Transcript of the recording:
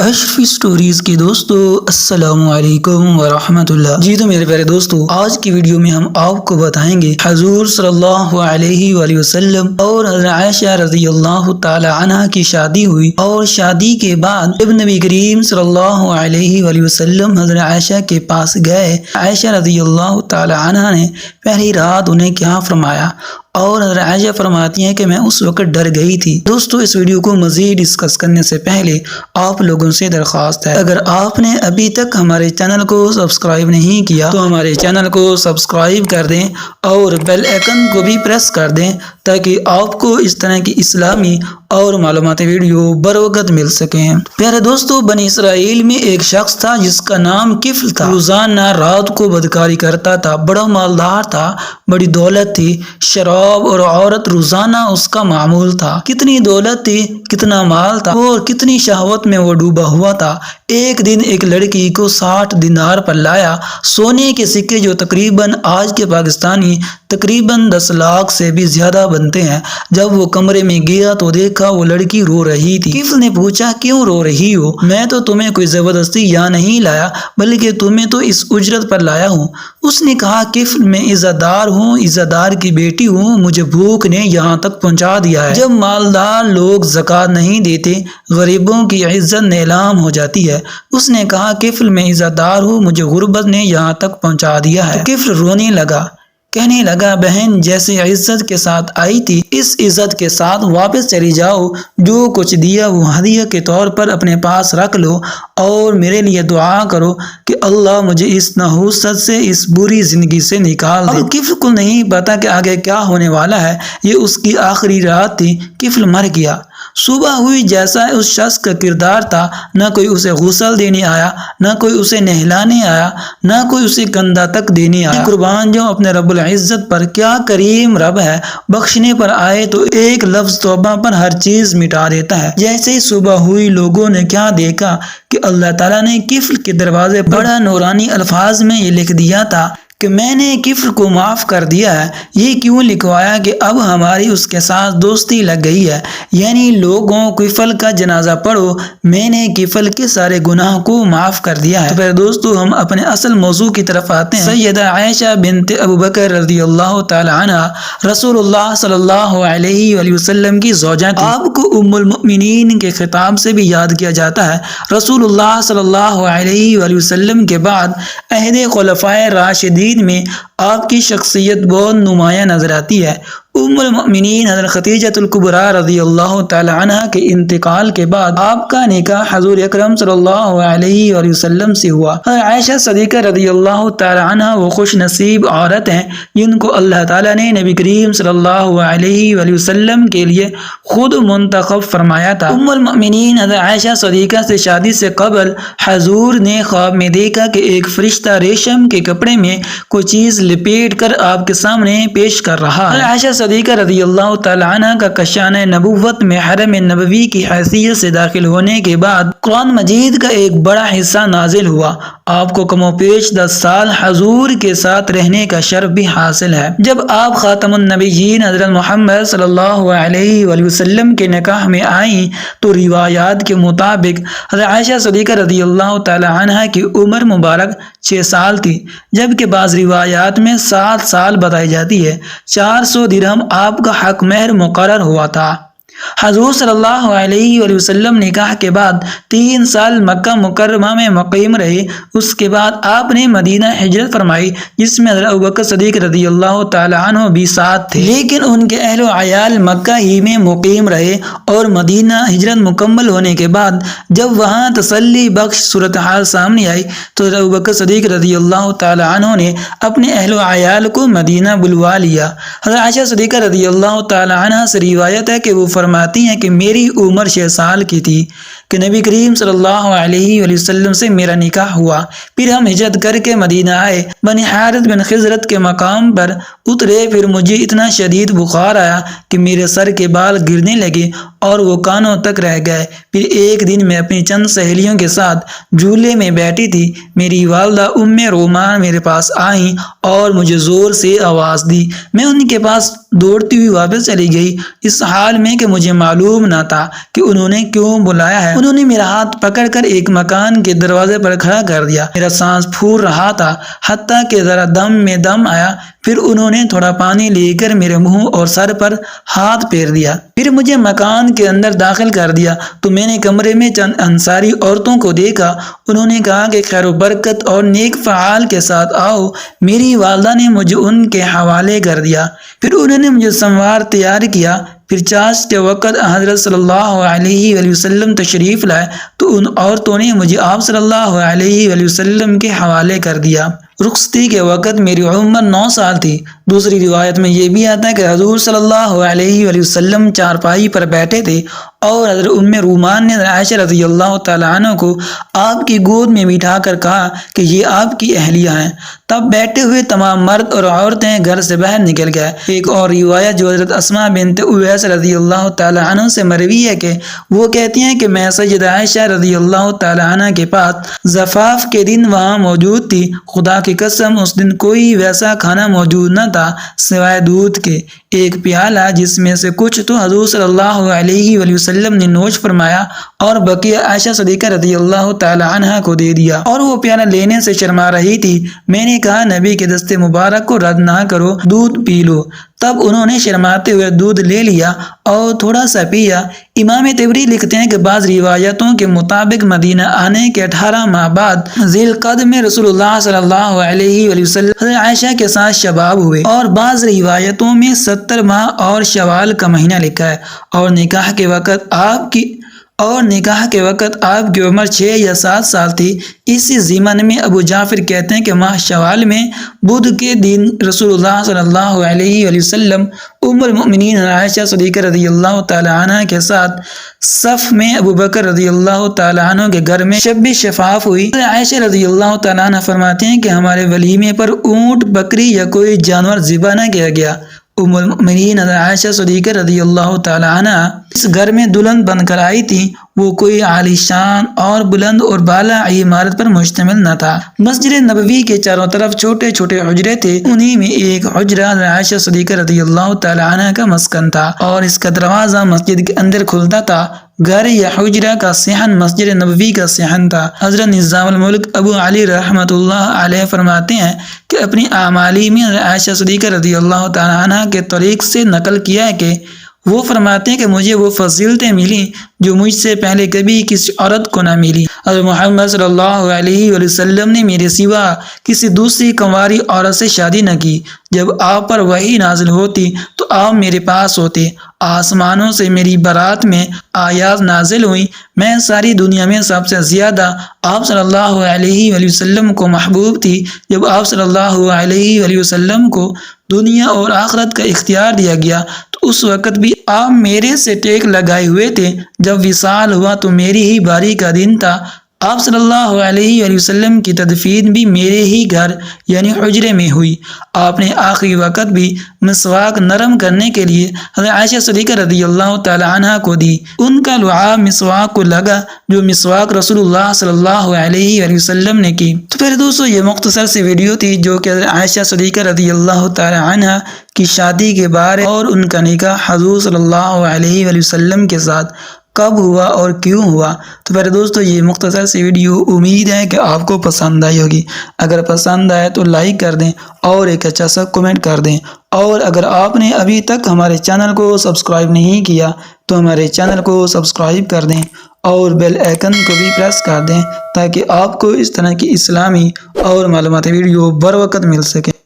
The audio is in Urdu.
اشرفی سٹوریز کے دوستو السلام علیکم ورحمۃ اللہ۔ جی تو میرے پیارے دوستو، آج کی ویڈیو میں ہم آپ کو بتائیں گے حضور صلی اللہ علیہ وآلہ وسلم اور حضرت عائشہ رضی اللہ تعالی عنہ کی شادی ہوئی، اور شادی کے بعد جب نبی کریم صلی اللہ علیہ وآلہ وسلم حضرت عائشہ کے پاس گئے، عائشہ رضی اللہ تعالی عنہ نے پہلی رات انہیں کیا فرمایا، اور حضرت عائشہ فرماتی ہیں کہ میں اس وقت ڈر گئی تھی۔ دوستو، اس ویڈیو کو مزید ڈسکس کرنے سے پہلے آپ لوگوں سے درخواست ہے، اگر آپ نے ابھی تک ہمارے چینل کو سبسکرائب نہیں کیا تو ہمارے چینل کو سبسکرائب کر دیں اور بیل آئکن کو بھی پریس کر دیں تاکہ آپ کو اس طرح کی اسلامی اور معلوماتی ویڈیو بروقت مل سکیں۔ پیارے دوستو، بنی اسرائیل میں ایک شخص تھا جس کا نام کفل تھا۔ روزانہ رات کو بدکاری کرتا تھا، بڑا مالدار تھا، بڑی دولت تھی، شراب اور عورت روزانہ اس کا معمول تھا۔ کتنی دولت تھی، کتنا مال تھا اور کتنی شہوت میں وہ ڈوبا ہوا تھا۔ ایک دن ایک لڑکی کو 60 دینار پر لایا، سونے کے سکے جو تقریباً آج کے پاکستانی تقریباً 10 لاکھ سے بھی زیادہ بنتے ہیں۔ جب وہ کمرے میں گیا تو دیکھا وہ لڑکی رو رہی تھی۔ کفل نے پوچھا، کیوں رو رہی ہو؟ میں تو تمہیں کوئی زبردستی یہاں نہیں لایا بلکہ تمہیں تو اس اجرت پر لایا ہوں۔ اس نے کہا، کفل میں عزت دار ہوں، عزت دار کی بیٹی ہوں، مجھے بھوک نے یہاں تک پہنچا دیا ہے۔ جب مالدار لوگ زکوٰۃ نہیں دیتے، غریبوں کی عزت نیلام ہو جاتی ہے۔ اس نے کہا، کفل میں عزت دار ہوں، مجھے غربت نے یہاں تک پہنچا دیا ہے۔ تو کفل رونے لگا، کہنے لگا، بہن جیسے عزت کے ساتھ آئی تھی اس عزت کے ساتھ واپس چلی جاؤ، جو کچھ دیا وہ ہدیہ کے طور پر اپنے پاس رکھ لو اور میرے لیے دعا کرو کہ اللہ مجھے اس نحوست سے، اس بری زندگی سے نکال دے۔ اب کفل کو نہیں پتا کہ آگے کیا ہونے والا ہے، یہ اس کی آخری رات تھی۔ کفل مر گیا۔ صبح ہوئی، جیسا اس شخص کا کردار تھا، نہ کوئی اسے غسل دینے آیا، نہ کوئی اسے نہلانے آیا، نہ کوئی اسے کندھا تک دینے آیا۔ قربان جو اپنے رب العزت پر، کیا کریم رب ہے، بخشنے پر آئے تو ایک لفظ توبہ پر ہر چیز مٹا دیتا ہے۔ جیسے ہی صبح ہوئی، لوگوں نے کیا دیکھا کہ اللہ تعالیٰ نے کفل کے دروازے بڑا نورانی الفاظ میں یہ لکھ دیا تھا کہ میں نے کفل کو معاف کر دیا ہے۔ یہ کیوں لکھوایا کہ اب ہماری اس کے ساتھ دوستی لگ گئی ہے، یعنی لوگوں کفل کا جنازہ پڑھو، میں نے کفل کے سارے گناہ کو معاف کر دیا ہے۔ تو پھر دوستو، ہم اپنے اصل موضوع کی طرف آتے ہیں۔ سیدہ عائشہ بنت ابو بکر رضی اللہ تعالی عنہ رسول اللہ صلی اللہ علیہ وآلہ وسلم کی زوجہ تھی۔ آپ کو ام المؤمنین کے خطاب سے بھی یاد کیا جاتا ہے۔ رسول اللہ صلی اللہ علیہ وآلہ وسلم کے بعد عہد خلفائے راشدین میں آپ کی شخصیت بہت نمایاں نظر آتی ہے۔ ام المؤمنین حضرت خدیجہ الکبریٰ رضی اللہ تعالی عنہ کے انتقال کے بعد آپ کا نکاح حضور اکرم صلی اللہ علیہ وآلہ وسلم سے ہوا۔ حضرت عائشہ صدیقہ رضی اللہ تعالی عنہ وہ خوش نصیب عورت ہیں جن کو اللہ تعالیٰ نے نبی کریم صلی اللہ علیہ وآلہ وسلم کے لیے خود منتخب فرمایا تھا۔ ام المؤمنین حضرت عائشہ صدیقہ سے شادی سے قبل حضور نے خواب میں دیکھا کہ ایک فرشتہ ریشم کے کپڑے میں کوئی چیز لپیٹ کر آپ کے سامنے پیش کر رہا ہے۔ عائشہ صدیقہ رضی اللہ تعالی عنہ کا کشانہ نبوت میں حرم نبوی کی حیثیت سے داخل ہونے کے بعد قرآن مجید کا ایک بڑا حصہ نازل ہوا۔ آپ کو کم و بیش 10 سال حضور کے ساتھ رہنے کا شرف بھی حاصل ہے۔ جب آپ خاتم النبیین حضرت محمد صلی اللہ علیہ وآلہ وسلم کے نکاح میں آئیں تو روایات کے مطابق حضرت عائشہ صدیقہ رضی اللہ تعالی عنہ کی عمر مبارک 6 سال تھی، جبکہ بعض روایات میں 7 سال بتائی جاتی ہے۔ 400 درہم آپ کا حق مہر مقرر ہوا تھا۔ حضور صلی اللہ علیہ وآلہ وسلم نکاح کے بعد 3 سال مکہ مکرمہ میں مقیم رہے۔ اس کے بعد آپ نے مدینہ ہجرت فرمائی، جس میں حضرت ابوبکر صدیق رضی اللہ تعالی عنہ بھی ساتھ تھے، لیکن ان کے اہل و عیال مکہ ہی میں مقیم رہے۔ اور مدینہ ہجرت مکمل ہونے کے بعد جب وہاں تسلی بخش صورتحال سامنے آئی تو حضرت ابوبکر صدیق رضی اللہ تعالی عنہ نے اپنے اہل و عیال کو مدینہ بلوا لیا۔ حضرت عائشہ صدیقہ رضی اللہ تعالی عنہ سے روایت ہے کہ وہ فرماتی ہیں کہ میری عمر 6 سال کی تھی کہ نبی کریم صلی اللہ علیہ وآلہ وسلم سے میرا نکاح ہوا۔ پھر ہم ہجرت کر کے مدینہ آئے، بنی حارث بن خزرت کے مقام پر اترے۔ پھر مجھے اتنا شدید بخار آیا کہ میرے سر کے بال گرنے لگے اور وہ کانوں تک رہ گئے۔ پھر ایک دن میں اپنی چند سہیلیوں کے ساتھ جھولے میں بیٹھی تھی، میری والدہ ام رومان میرے پاس آئیں اور مجھے زور سے آواز دی۔ میں ان کے پاس دوڑتی ہوئی واپس چلی گئی، اس حال میں کہ مجھے معلوم نہ تھا کہ انہوں نے کیوں بلایا ہے۔ انہوں نے میرا ہاتھ پکڑ کر ایک مکان کے دروازے پر کھڑا کر دیا۔ میرا سانس پھول رہا تھا حتیٰ کہ ذرا دم میں دم آیا۔ پھر انہوں نے تھوڑا پانی لے کر میرے منہ اور سر پر ہاتھ پھیر دیا۔ پھر مجھے مکان کے اندر داخل کر دیا تو میں نے کمرے میں چند انصاری عورتوں کو دیکھا۔ انہوں نے کہا کہ خیر و برکت اور نیک فعال کے ساتھ آؤ۔ میری والدہ نے مجھے ان کے حوالے کر دیا۔ پھر انہوں نے مجھے سموار تیار کیا۔ پھر چاش کے وقت حضرت صلی اللہ علیہ وآلہ وسلم تشریف لائے تو ان عورتوں نے مجھے آپ صلی اللہ علیہ وآلہ وسلم کے حوالے کر دیا۔ رخصتی کے وقت میری عمر 9 سال تھی۔ دوسری روایت میں یہ بھی آتا ہے کہ حضور صلی اللہ علیہ وآلہ وسلم چارپائی پر بیٹھے تھے اور حضرت ام رومان نے عائشہ رضی اللہ تعالیٰ عنہ کو آپ کی گود میں بٹھا کر کہا کہ یہ آپ کی اہلیہ ہیں۔ تب بیٹھے ہوئے تمام مرد اور عورتیں گھر سے باہر نکل گئے۔ ایک اور روایت جو حضرت اسماء بنت اویس رضی اللہ تعالیٰ عنہ سے مروی ہے کہ وہ کہتی ہیں کہ میں سیدہ عائشہ رضی اللہ تعالیٰ عنہ کے پاس زفاف کے دن وہاں موجود تھی۔ خدا کی قسم اس دن کوئی ویسا کھانا موجود نہ تھا سوائے دودھ کے ایک پیالہ جس میں سے کچھ تو حضور صلی اللہ علیہ وآلہ وسلم نے نوش فرمایا اور بقیہ عائشہ صدیقہ رضی اللہ تعالی عنہا کو دے دیا، اور وہ پیالہ لینے سے شرما رہی تھی۔ میں نے کہا نبی کے دست مبارک کو رد نہ کرو، دودھ پی لو۔ تب انہوں نے شرماتے ہوئے دودھ لے لیا اور تھوڑا سا پیا۔ امام طبری لکھتے ہیں کہ بعض روایتوں کے مطابق مدینہ آنے کے 18 ماہ بعد ذی القعدہ میں رسول اللہ صلی اللہ علیہ وآلہ وسلم حضرت عائشہ کے ساتھ شباب ہوئے، اور بعض روایتوں میں 70 ماہ اور شوال کا مہینہ لکھا ہے، اور نکاح کے وقت آپ کی عمر 6 یا 7 سال تھی۔ اسی ضمن میں ابو جعفر کہتے ہیں کہ ماہ شوال میں بدھ کے دن رسول اللہ صلی اللہ علیہ وآلہ وسلم ام المؤمنین عائشہ صدیقہ رضی اللہ تعالی عنہ کے ساتھ صف میں ابو بکر رضی اللہ تعالی عنہ کے گھر میں شب شفاف ہوئی۔ عائشہ رضی اللہ تعالی عنہ فرماتے ہیں کہ ہمارے ولیمے پر اونٹ، بکری یا کوئی جانور ذبح نہ کیا گیا۔ ام المؤمنین عائشہ صدیقہ رضی اللہ تعالی عنہ اس گھر میں دلہن بن کر آئی تھی۔ وہ کوئی عالی شان اور بلند اور بالا عمارت پر مشتمل نہ تھا۔ مسجد نبوی کے چاروں طرف چھوٹے چھوٹے حجرے تھے، انہی میں ایک حجرہ عائشہ صدیقہ رضی اللہ تعالی عنہ کا مسکن تھا، اور اس کا دروازہ مسجد کے اندر کھلتا تھا۔ گھر یا حجرہ کا صحن مسجد نبوی کا صحن تھا۔ حضرت نظام الملک ابو علی رحمۃ اللہ علیہ فرماتے ہیں کہ اپنی اعمالی میں عائشہ صدیقہ رضی اللہ تعالی عنہ کے طریق سے نقل کیا ہے کہ وہ فرماتے ہیں کہ مجھے وہ فضیلتیں ملی جو مجھ سے پہلے کبھی کسی عورت کو نہ ملی۔ حضرت محمد صلی اللہ علیہ وآلہ وسلم نے میرے سوا کسی دوسری کنواری عورت سے شادی نہ کی۔ جب آپ پر وحی نازل ہوتی تو آپ میرے پاس ہوتے۔ آسمانوں سے میری برات میں آیات نازل ہوئی۔ میں ساری دنیا میں سب سے زیادہ آپ صلی اللہ علیہ وآلہ وسلم کو محبوب تھی۔ جب آپ صلی اللہ علیہ وآلہ وسلم کو دنیا اور آخرت کا اختیار دیا گیا تو اس وقت بھی آپ میرے سے ٹیک لگائے ہوئے تھے۔ جب وصال ہوا تو میری ہی باری کا دن تھا۔ آپ صلی اللہ علیہ وآلہ وسلم کی تدفین بھی میرے ہی گھر یعنی حجرے میں ہوئی۔ آپ نے آخری وقت بھی مسواک نرم کرنے کے لیے حضرت عائشہ صدیقہ رضی اللہ تعالی عنہ کو دی۔ ان کا لعاب مسواک کو لگا جو مسواک رسول اللہ صلی اللہ علیہ وآلہ وسلم نے کی۔ تو پھر دوستو یہ مختصر سی ویڈیو تھی جو کہ حضرت عائشہ صدیقہ رضی اللہ تعالی عنہ کی شادی کے بارے اور ان کا نکاح حضور صلی اللہ علیہ وآلہ وسلم کے ساتھ کب ہوا اور کیوں ہوا۔ تو پھر دوستو یہ مختصر سی ویڈیو امید ہے کہ آپ کو پسند آئی ہوگی۔ اگر پسند آئے تو لائک کر دیں اور ایک اچھا سا کمنٹ کر دیں، اور اگر آپ نے ابھی تک ہمارے چینل کو سبسکرائب نہیں کیا تو ہمارے چینل کو سبسکرائب کر دیں اور بیل آئیکن کو بھی پریس کر دیں تاکہ آپ کو اس طرح کی اسلامی اور معلوماتی ویڈیو بر وقت مل سکے۔